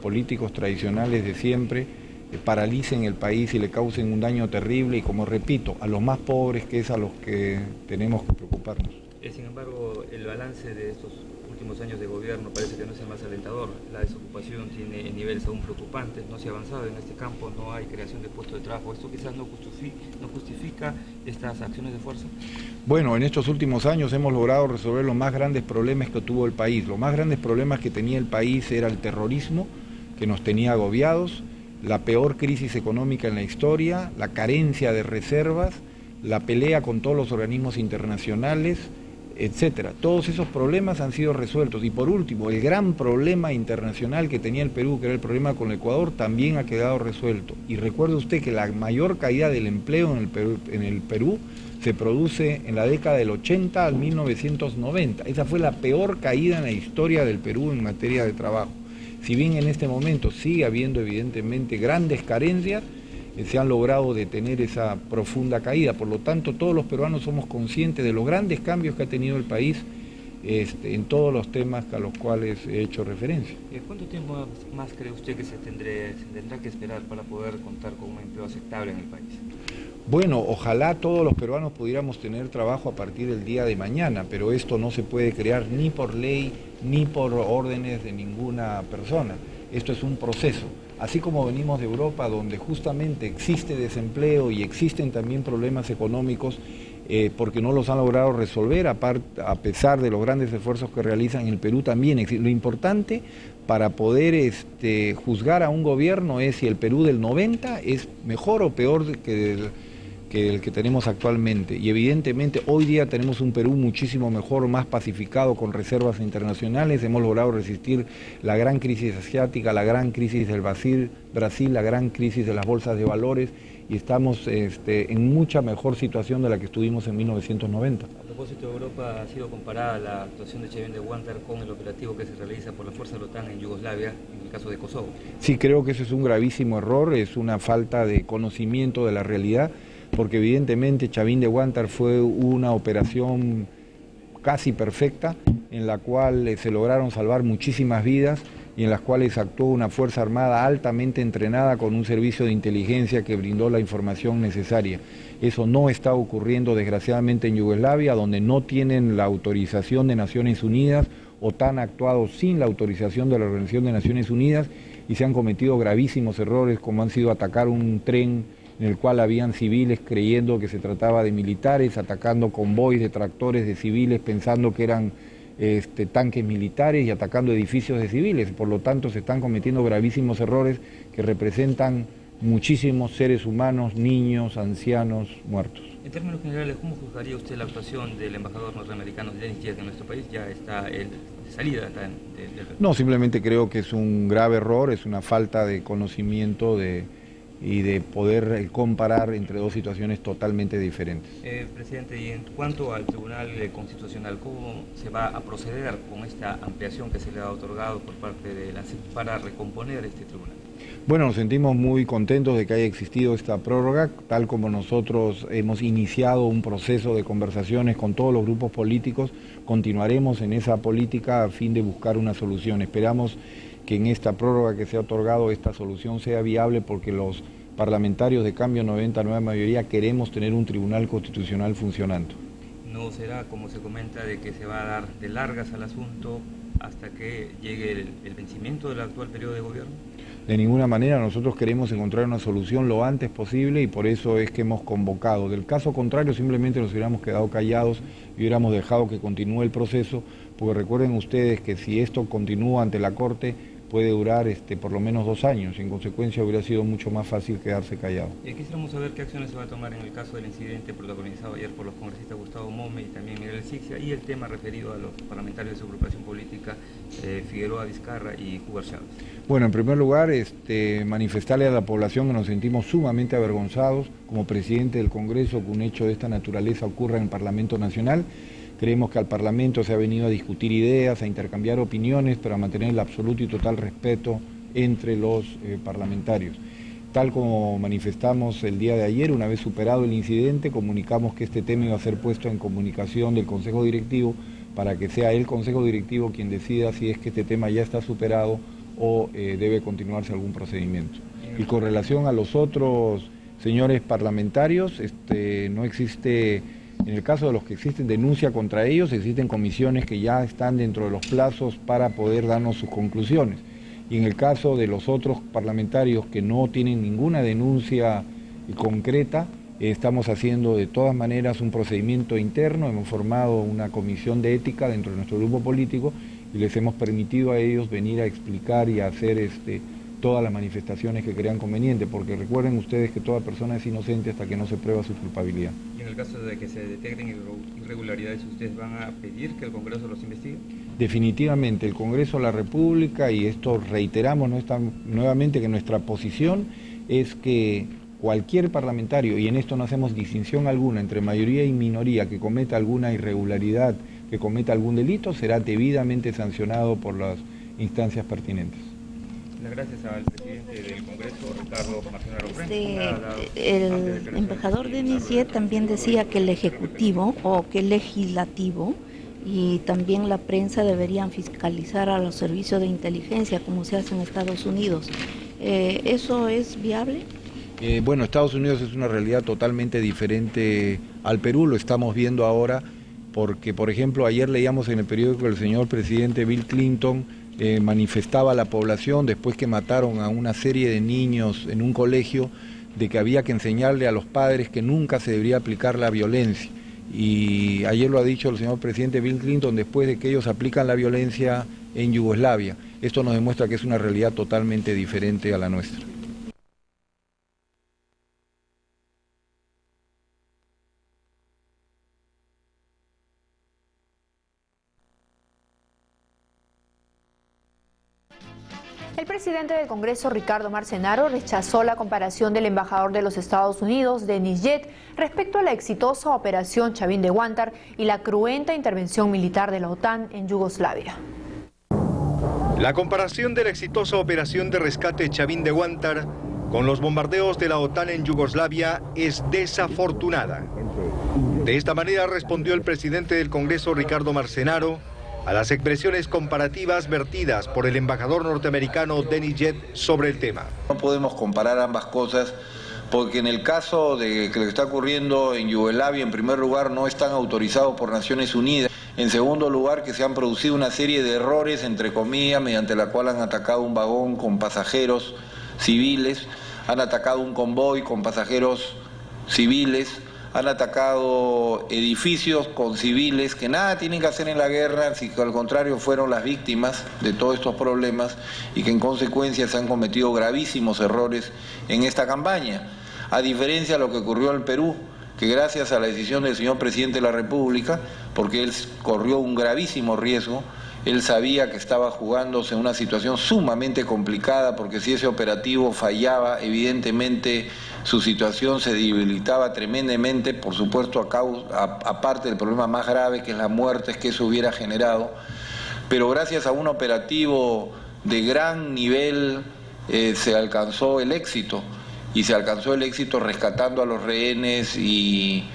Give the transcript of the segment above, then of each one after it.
políticos tradicionales de siempre paralicen el país y le causen un daño terrible y, como repito, a los más pobres, que es a los que tenemos que preocuparnos. Sin embargo, el balance de estos últimos años de gobierno parece que no es el más alentador. La desocupación tiene niveles aún preocupantes, no se ha avanzado en este campo, no hay creación de puestos de trabajo. ¿Esto quizás no justifica estas acciones de fuerza? Bueno, en estos últimos años hemos logrado resolver los más grandes problemas que tuvo el país. Los más grandes problemas que tenía el país era el terrorismo, que nos tenía agobiados, la peor crisis económica en la historia, la carencia de reservas, la pelea con todos los organismos internacionales, etcétera. Todos esos problemas han sido resueltos. Y por último, el gran problema internacional que tenía el Perú, que era el problema con el Ecuador, también ha quedado resuelto. Y recuerde usted que la mayor caída del empleo en el Perú se produce en la década del 80 al 1990. Esa fue la peor caída en la historia del Perú en materia de trabajo. Si bien en este momento sigue habiendo evidentemente grandes carencias, se han logrado detener esa profunda caída. Por lo tanto, todos los peruanos somos conscientes de los grandes cambios que ha tenido el país en todos los temas a los cuales he hecho referencia. ¿Cuánto tiempo más cree usted que se tendrá que esperar para poder contar con un empleo aceptable en el país? Bueno, ojalá todos los peruanos pudiéramos tener trabajo a partir del día de mañana, pero esto no se puede crear ni por ley ni por órdenes de ninguna persona. Esto es un proceso. Así como venimos de Europa, donde justamente existe desempleo y existen también problemas económicos, porque no los han logrado resolver, a pesar de los grandes esfuerzos que realizan en el Perú también existe. Lo importante para poder juzgar a un gobierno es si el Perú del 90 es mejor o peor que el que tenemos actualmente. Y evidentemente hoy día tenemos un Perú muchísimo mejor, más pacificado, con reservas internacionales. Hemos logrado resistir la gran crisis asiática, la gran crisis del Brasil, la gran crisis de las bolsas de valores, y estamos en mucha mejor situación de la que estuvimos en 1990. A propósito de Europa, ha sido comparada la actuación de Chavín de Huántar con el operativo que se realiza por la fuerza de la OTAN en Yugoslavia, en el caso de Kosovo. Sí, creo que ese es un gravísimo error, es una falta de conocimiento de la realidad, porque evidentemente Chavín de Huántar fue una operación casi perfecta, en la cual se lograron salvar muchísimas vidas y en las cuales actuó una Fuerza Armada altamente entrenada con un servicio de inteligencia que brindó la información necesaria. Eso no está ocurriendo desgraciadamente en Yugoslavia, donde no tienen la autorización de Naciones Unidas. OTAN ha actuado sin la autorización de la Organización de Naciones Unidas y se han cometido gravísimos errores, como han sido atacar un tren en el cual habían civiles creyendo que se trataba de militares, atacando convoys de tractores de civiles pensando que eran tanques militares y atacando edificios de civiles. Por lo tanto, se están cometiendo gravísimos errores que representan muchísimos seres humanos, niños, ancianos, muertos. En términos generales, ¿cómo juzgaría usted la actuación del embajador norteamericano Denis Diaz en nuestro país? Ya está de salida. No, simplemente creo que es un grave error, es una falta de conocimiento y de poder comparar entre dos situaciones totalmente diferentes. Presidente, y en cuanto al Tribunal Constitucional, ¿cómo se va a proceder con esta ampliación que se le ha otorgado por parte de la CIP para recomponer este tribunal? Bueno, nos sentimos muy contentos de que haya existido esta prórroga, tal como nosotros hemos iniciado un proceso de conversaciones con todos los grupos políticos, continuaremos en esa política a fin de buscar una solución. Esperamos que en esta prórroga que se ha otorgado esta solución sea viable, porque los parlamentarios de Cambio 90, nueva mayoría, queremos tener un tribunal constitucional funcionando. ¿No será, como se comenta, de que se va a dar de largas al asunto hasta que llegue el vencimiento del actual periodo de gobierno? De ninguna manera, nosotros queremos encontrar una solución lo antes posible y por eso es que hemos convocado. Del caso contrario, simplemente nos hubiéramos quedado callados y hubiéramos dejado que continúe el proceso, porque recuerden ustedes que si esto continúa ante la Corte, puede durar por lo menos 2 años. En consecuencia, hubiera sido mucho más fácil quedarse callado. Quisiéramos saber qué acciones se va a tomar en el caso del incidente protagonizado ayer por los congresistas Gustavo Mome y también Miguel Sixia, y el tema referido a los parlamentarios de su agrupación política Figueroa Vizcarra y Hugo Chávez. Bueno, en primer lugar, manifestarle a la población que nos sentimos sumamente avergonzados como presidente del Congreso que un hecho de esta naturaleza ocurra en el Parlamento Nacional. Creemos que al Parlamento se ha venido a discutir ideas, a intercambiar opiniones, pero a mantener el absoluto y total respeto entre los parlamentarios. Tal como manifestamos el día de ayer, una vez superado el incidente, comunicamos que este tema iba a ser puesto en comunicación del Consejo Directivo para que sea el Consejo Directivo quien decida si es que este tema ya está superado o debe continuarse algún procedimiento. Y con relación a los otros señores parlamentarios, no existe, en el caso de los que existen denuncia contra ellos, existen comisiones que ya están dentro de los plazos para poder darnos sus conclusiones. Y en el caso de los otros parlamentarios que no tienen ninguna denuncia concreta, estamos haciendo de todas maneras un procedimiento interno, hemos formado una comisión de ética dentro de nuestro grupo político y les hemos permitido a ellos venir a explicar y a hacer todas las manifestaciones que crean conveniente, porque recuerden ustedes que toda persona es inocente hasta que no se prueba su culpabilidad. Y en el caso de que se detecten irregularidades, ¿ustedes van a pedir que el Congreso los investigue? Definitivamente, el Congreso de la República, y esto reiteramos nuevamente que nuestra posición es que cualquier parlamentario, y en esto no hacemos distinción alguna entre mayoría y minoría, que cometa alguna irregularidad, que cometa algún delito, será debidamente sancionado por las instancias pertinentes. Gracias al presidente del Congreso, Ricardo Marcenaro. El embajador Denis Jet también decía que el Ejecutivo o que el Legislativo y también la prensa deberían fiscalizar a los servicios de inteligencia como se hace en Estados Unidos. ¿Eso es viable? Bueno, Estados Unidos es una realidad totalmente diferente al Perú, lo estamos viendo ahora, porque por ejemplo ayer leíamos en el periódico que el señor presidente Bill Clinton manifestaba a la población después que mataron a una serie de niños en un colegio de que había que enseñarle a los padres que nunca se debería aplicar la violencia. Y ayer lo ha dicho el señor presidente Bill Clinton después de que ellos aplican la violencia en Yugoslavia. Esto nos demuestra que es una realidad totalmente diferente a la nuestra. El presidente del Congreso, Ricardo Marcenaro, rechazó la comparación del embajador de los Estados Unidos, Denis Jet, respecto a la exitosa operación Chavín de Huántar y la cruenta intervención militar de la OTAN en Yugoslavia. La comparación de la exitosa operación de rescate Chavín de Huántar con los bombardeos de la OTAN en Yugoslavia es desafortunada. De esta manera respondió el presidente del Congreso, Ricardo Marcenaro, a las expresiones comparativas vertidas por el embajador norteamericano Denis Jet sobre el tema. No podemos comparar ambas cosas porque en el caso de que lo que está ocurriendo en Yugoslavia, en primer lugar, no están autorizados por Naciones Unidas. En segundo lugar, que se han producido una serie de errores, entre comillas, mediante la cual han atacado un vagón con pasajeros civiles, han atacado un convoy con pasajeros civiles, han atacado edificios con civiles que nada tienen que hacer en la guerra, si al contrario fueron las víctimas de todos estos problemas y que en consecuencia se han cometido gravísimos errores en esta campaña. A diferencia de lo que ocurrió en Perú, que gracias a la decisión del señor presidente de la República, porque él corrió un gravísimo riesgo, él sabía que estaba jugándose en una situación sumamente complicada, porque si ese operativo fallaba, evidentemente su situación se debilitaba tremendamente, por supuesto aparte del problema más grave que es la muerte que eso hubiera generado, pero gracias a un operativo de gran nivel se alcanzó el éxito, y se alcanzó el éxito rescatando a los rehenes y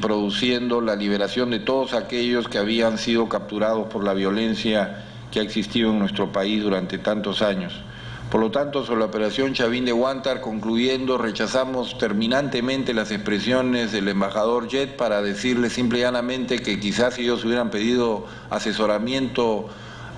produciendo la liberación de todos aquellos que habían sido capturados por la violencia que ha existido en nuestro país durante tantos años. Por lo tanto, sobre la operación Chavín de Huántar, concluyendo, rechazamos terminantemente las expresiones del embajador Jet para decirle simple y llanamente que quizás si ellos hubieran pedido asesoramiento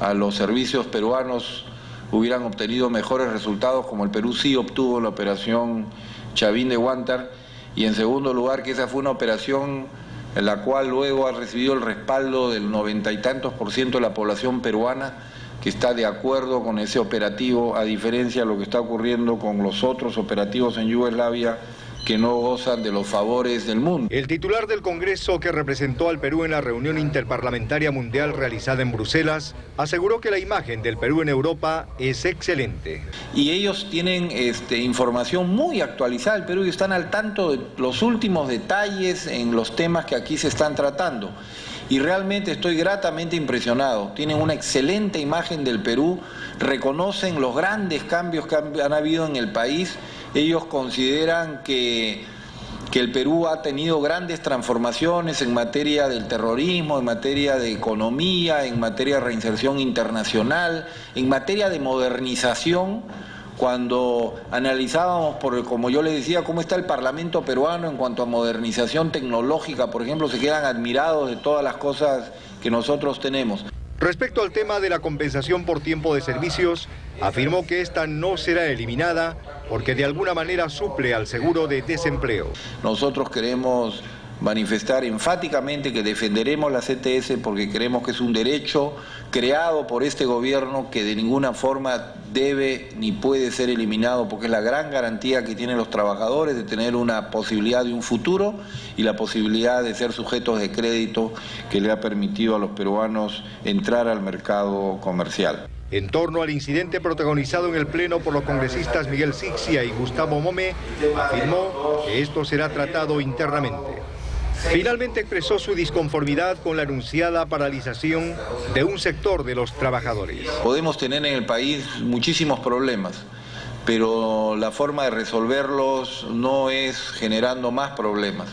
a los servicios peruanos hubieran obtenido mejores resultados, como el Perú sí obtuvo en la operación Chavín de Huántar, y en segundo lugar que esa fue una operación en la cual luego ha recibido el respaldo del 90 y tantos % de la población peruana, que está de acuerdo con ese operativo, a diferencia de lo que está ocurriendo con los otros operativos en Yugoslavia, que no gozan de los favores del mundo. El titular del Congreso, que representó al Perú en la reunión interparlamentaria mundial realizada en Bruselas, aseguró que la imagen del Perú en Europa es excelente. Y ellos tienen información muy actualizada del Perú y están al tanto de los últimos detalles en los temas que aquí se están tratando. Y realmente estoy gratamente impresionado. Tienen una excelente imagen del Perú, reconocen los grandes cambios que han habido en el país. Ellos consideran que que el Perú ha tenido grandes transformaciones en materia del terrorismo, en materia de economía, en materia de reinserción internacional, en materia de modernización. Cuando analizábamos, como yo les decía, cómo está el Parlamento peruano en cuanto a modernización tecnológica, por ejemplo, se quedan admirados de todas las cosas que nosotros tenemos. Respecto al tema de la compensación por tiempo de servicios, afirmó que esta no será eliminada porque de alguna manera suple al seguro de desempleo. Nosotros queremos manifestar enfáticamente que defenderemos la CTS porque creemos que es un derecho creado por este gobierno que de ninguna forma debe ni puede ser eliminado, porque es la gran garantía que tienen los trabajadores de tener una posibilidad de un futuro y la posibilidad de ser sujetos de crédito que le ha permitido a los peruanos entrar al mercado comercial. En torno al incidente protagonizado en el Pleno por los congresistas Miguel Sixia y Gustavo Mome, afirmó que esto será tratado internamente. Finalmente expresó su disconformidad con la anunciada paralización de un sector de los trabajadores. Podemos tener en el país muchísimos problemas, pero la forma de resolverlos no es generando más problemas.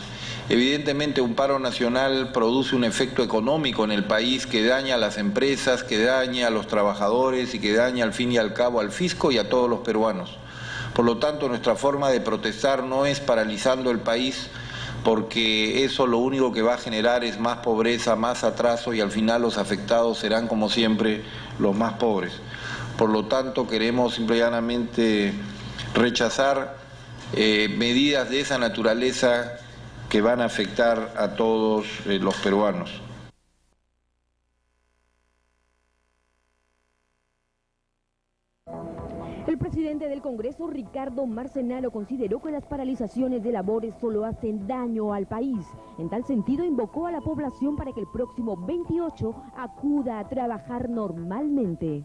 Evidentemente un paro nacional produce un efecto económico en el país que daña a las empresas, que daña a los trabajadores y que daña al fin y al cabo al fisco y a todos los peruanos. Por lo tanto, nuestra forma de protestar no es paralizando el país, porque eso lo único que va a generar es más pobreza, más atraso y al final los afectados serán como siempre los más pobres. Por lo tanto, queremos simple y llanamente rechazar medidas de esa naturaleza que van a afectar a todos los peruanos. El presidente del Congreso, Ricardo Marcenaro, consideró que las paralizaciones de labores solo hacen daño al país. En tal sentido, invocó a la población para que el próximo 28 acuda a trabajar normalmente.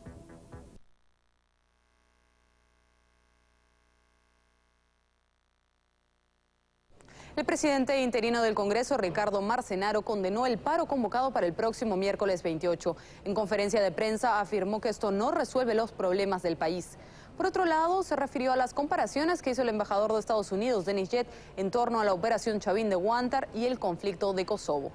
El presidente interino del Congreso, Ricardo Marcenaro, condenó el paro convocado para el próximo miércoles 28. En conferencia de prensa afirmó que esto no resuelve los problemas del país. Por otro lado, se refirió a las comparaciones que hizo el embajador de Estados Unidos, Denis Jett, en torno a la operación Chavín de Huántar y el conflicto de Kosovo.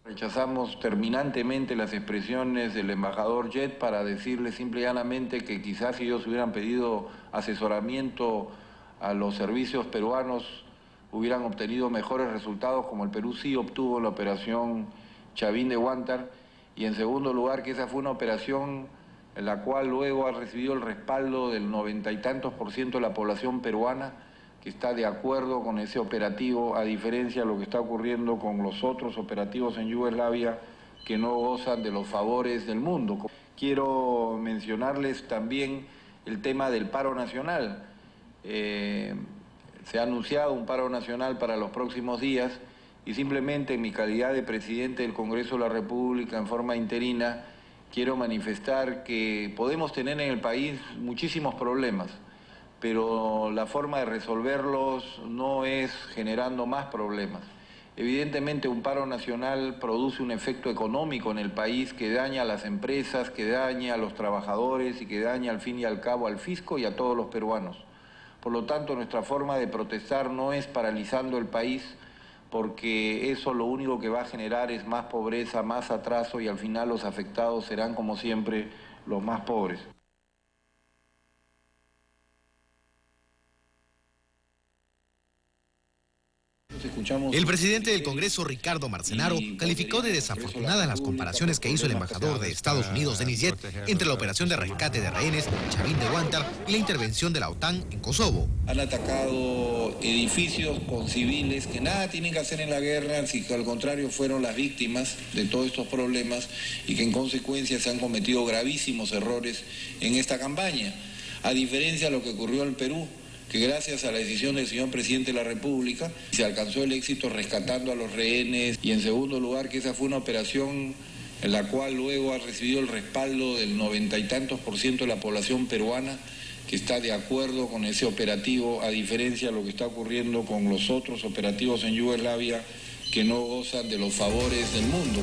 Rechazamos terminantemente las expresiones del embajador Jett para decirle simple y llanamente que quizás si ellos hubieran pedido asesoramiento a los servicios peruanos hubieran obtenido mejores resultados, como el Perú sí obtuvo en la operación Chavín de Huántar, y en segundo lugar que esa fue una operación en la cual luego ha recibido el respaldo del 90 y tantos % de la población peruana que está de acuerdo con ese operativo, a diferencia de lo que está ocurriendo con los otros operativos en Yugoslavia que no gozan de los favores del mundo. Quiero mencionarles también el tema del paro nacional. Se ha anunciado un paro nacional para los próximos días y simplemente en mi calidad de presidente del Congreso de la República en forma interina quiero manifestar que podemos tener en el país muchísimos problemas, pero la forma de resolverlos no es generando más problemas. Evidentemente un paro nacional produce un efecto económico en el país que daña a las empresas, que daña a los trabajadores y que daña al fin y al cabo al fisco y a todos los peruanos. Por lo tanto, nuestra forma de protestar no es paralizando el país, porque eso lo único que va a generar es más pobreza, más atraso y al final los afectados serán como siempre los más pobres. El presidente del Congreso, Ricardo Marcenaro, calificó de desafortunadas las comparaciones que hizo el embajador de Estados Unidos, Denis Jett, entre la operación de rescate de rehenes Chavín de Huántar y la intervención de la OTAN en Kosovo. Han atacado edificios con civiles que nada tienen que hacer en la guerra, sino que al contrario fueron las víctimas de todos estos problemas y que en consecuencia se han cometido gravísimos errores en esta campaña. A diferencia de lo que ocurrió en Perú, que gracias a la decisión del señor presidente de la República se alcanzó el éxito rescatando a los rehenes, y en segundo lugar que esa fue una operación en la cual luego ha recibido el respaldo del 90 y tantos % de la población peruana que está de acuerdo con ese operativo, a diferencia de lo que está ocurriendo con los otros operativos en Yugoslavia que no gozan de los favores del mundo.